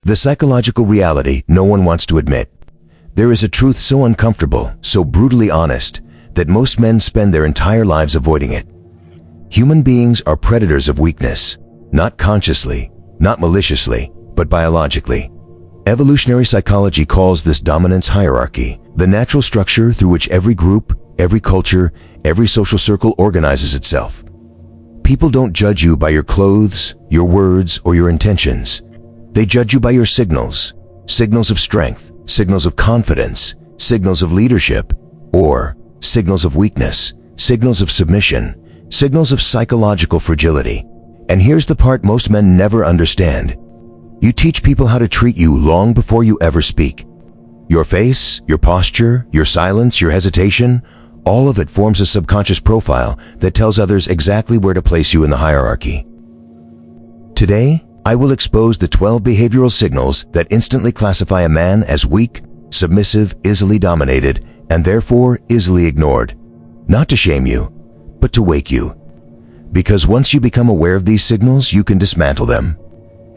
The psychological reality no one wants to admit. There is a truth so uncomfortable, so brutally honest, that most men spend their entire lives avoiding it. Human beings are predators of weakness, not consciously, not maliciously, but biologically. Evolutionary psychology calls this dominance hierarchy, the natural structure through which every group, every culture, every social circle organizes itself. People don't judge you by your clothes, your words, or your intentions. They judge you by your signals, signals of strength, signals of confidence, signals of leadership, or signals of weakness, signals of submission, signals of psychological fragility. And here's the part most men never understand. You teach people how to treat you long before you ever speak. Your face, your posture, your silence, your hesitation, all of it forms a subconscious profile that tells others exactly where to place you in the hierarchy. Today, I will expose the 12 behavioral signals that instantly classify a man as weak, submissive, easily dominated, and therefore easily ignored. Not to shame you, but to wake you. Because once you become aware of these signals, you can dismantle them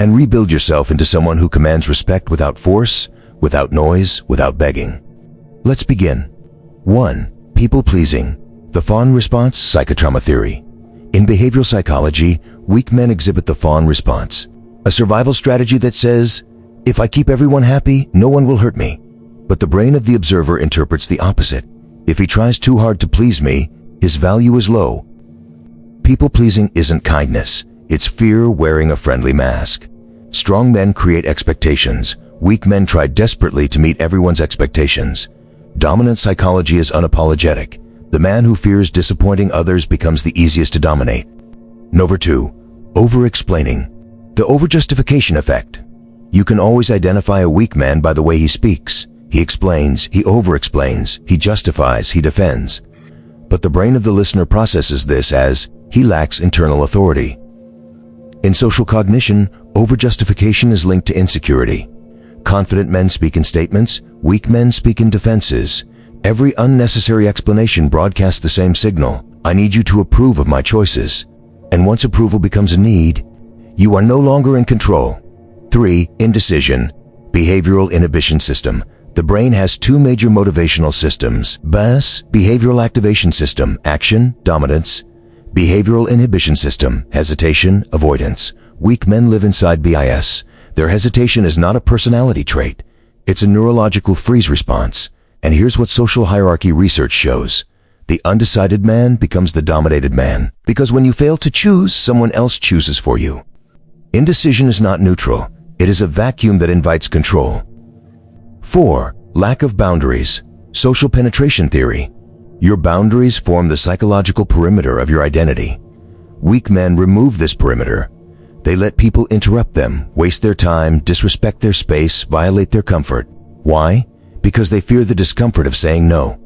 and rebuild yourself into someone who commands respect without force, without noise, without begging. Let's begin. 1. People-pleasing. The fawn response, psychotrauma theory. In behavioral psychology, weak men exhibit the fawn response, a survival strategy that says, if I keep everyone happy, no one will hurt me. But the brain of the observer interprets the opposite. If he tries too hard to please me, his value is low. People-pleasing isn't kindness. It's fear wearing a friendly mask. Strong men create expectations. Weak men try desperately to meet everyone's expectations. Dominant psychology is unapologetic. The man who fears disappointing others becomes the easiest to dominate. Number 2. Over-explaining. The over-justification effect. You can always identify a weak man by the way he speaks. He explains, he over-explains, he justifies, he defends. But the brain of the listener processes this as, he lacks internal authority. In social cognition, over-justification is linked to insecurity. Confident men speak in statements, weak men speak in defenses. Every unnecessary explanation broadcasts the same signal. I need you to approve of my choices. And once approval becomes a need, you are no longer in control. 3. Indecision. Behavioral inhibition system. The brain has two major motivational systems. BAS, behavioral activation system, action, dominance. Behavioral inhibition system, hesitation, avoidance. Weak men live inside BIS. Their hesitation is not a personality trait. It's a neurological freeze response. And here's what social hierarchy research shows. The undecided man becomes the dominated man. Because when you fail to choose, someone else chooses for you. Indecision is not neutral. It is a vacuum that invites control. 4. Lack of boundaries. Social penetration theory. Your boundaries form the psychological perimeter of your identity. Weak men remove this perimeter. They let people interrupt them, waste their time, disrespect their space, violate their comfort. Why? Because they fear the discomfort of saying no.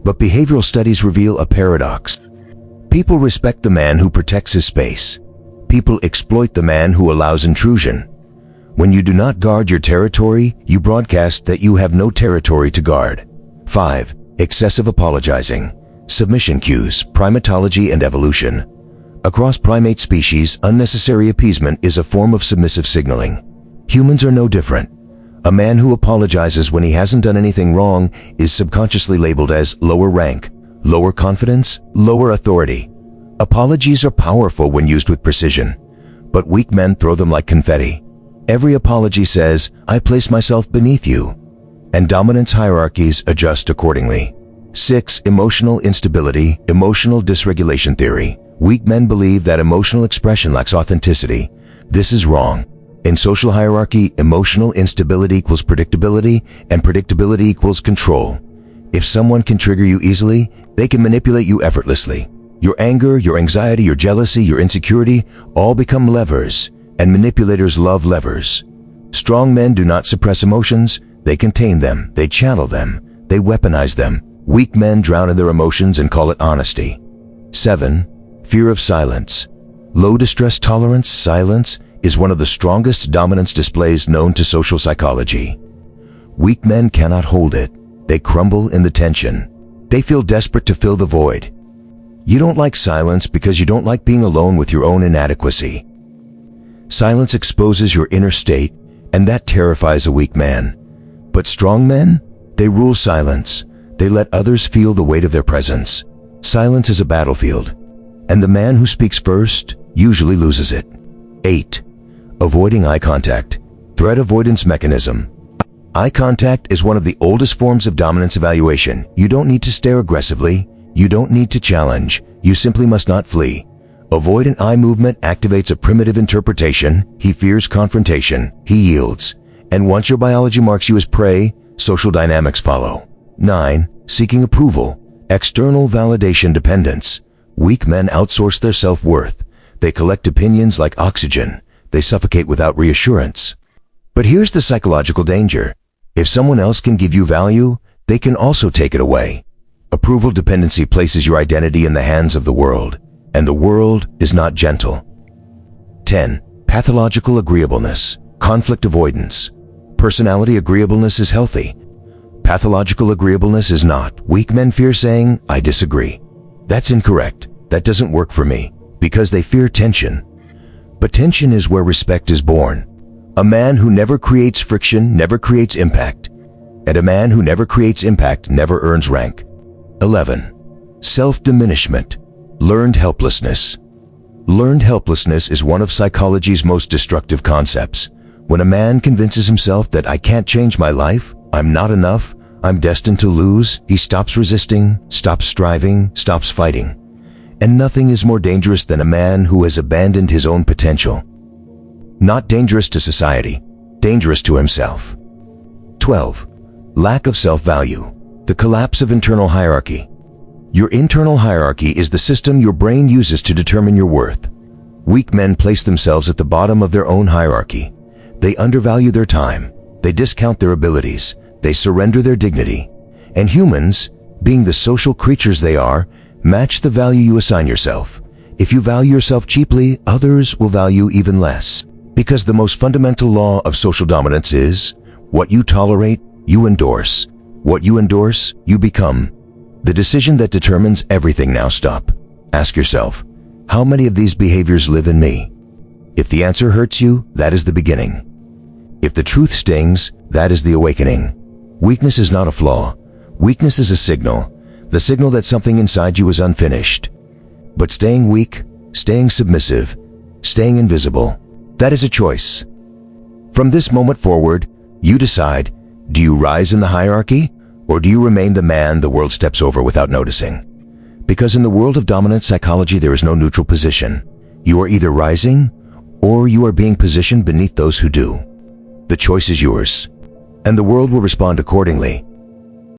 But behavioral studies reveal a paradox. People respect the man who protects his space. People exploit the man who allows intrusion. When you do not guard your territory, you broadcast that you have no territory to guard. 5. Excessive apologizing. Submission cues, primatology and evolution. Across primate species, unnecessary appeasement is a form of submissive signaling. Humans are no different. A man who apologizes when he hasn't done anything wrong is subconsciously labeled as lower rank, lower confidence, lower authority. Apologies are powerful when used with precision, but weak men throw them like confetti. Every apology says, I place myself beneath you, and dominance hierarchies adjust accordingly. 6. Emotional instability, emotional dysregulation theory. Weak men believe that emotional expression lacks authenticity. This is wrong. In social hierarchy, emotional instability equals predictability, and predictability equals control. If someone can trigger you easily, they can manipulate you effortlessly. Your anger, your anxiety, your jealousy, your insecurity all become levers, and manipulators love levers. Strong men do not suppress emotions, they contain them, they channel them, they weaponize them. Weak men drown in their emotions and call it honesty. 7. Fear of silence. Low distress tolerance, silence, is one of the strongest dominance displays known to social psychology. Weak men cannot hold it. They crumble in the tension. They feel desperate to fill the void. You don't like silence because you don't like being alone with your own inadequacy. Silence exposes your inner state, and that terrifies a weak man. But strong men? They rule silence. They let others feel the weight of their presence. Silence is a battlefield, and the man who speaks first usually loses it. 8. Avoiding eye contact. Threat avoidance mechanism. Eye contact is one of the oldest forms of dominance evaluation. You don't need to stare aggressively. You don't need to challenge. You simply must not flee. Avoidant eye movement activates a primitive interpretation. He fears confrontation. He yields. And once your biology marks you as prey, social dynamics follow. 9. Seeking approval. External validation dependence. Weak men outsource their self-worth. They collect opinions like oxygen. They suffocate without reassurance. But here's the psychological danger. If someone else can give you value, they can also take it away. Approval dependency places your identity in the hands of the world, and the world is not gentle. 10. Pathological agreeableness. Conflict avoidance. Personality agreeableness is healthy. Pathological agreeableness is not. Weak men fear saying, "I disagree." That's incorrect. That doesn't work for me, because they fear tension. But tension is where respect is born. A man who never creates friction never creates impact, and a man who never creates impact never earns rank. 11. Self-diminishment. Learned helplessness. Learned helplessness is one of psychology's most destructive concepts. When a man convinces himself that "I can't change my life, I'm not enough, I'm destined to lose," he stops resisting, stops striving, stops fighting. And nothing is more dangerous than a man who has abandoned his own potential. Not dangerous to society, dangerous to himself. 12. Lack of self-value. The collapse of internal hierarchy. Your internal hierarchy is the system your brain uses to determine your worth. Weak men place themselves at the bottom of their own hierarchy. They undervalue their time. They discount their abilities. They surrender their dignity. And humans, being the social creatures they are, match the value you assign yourself. If you value yourself cheaply, others will value even less. Because the most fundamental law of social dominance is, what you tolerate, you endorse. What you endorse, you become. The decision that determines everything. Now stop. Ask yourself, how many of these behaviors live in me? If the answer hurts you, that is the beginning. If the truth stings, that is the awakening. Weakness is not a flaw. Weakness is a signal. The signal that something inside you is unfinished. But staying weak, staying submissive, staying invisible, that is a choice. From this moment forward, you decide, do you rise in the hierarchy, or do you remain the man the world steps over without noticing? Because in the world of dominant psychology, there is no neutral position. You are either rising, or you are being positioned beneath those who do. The choice is yours, and the world will respond accordingly.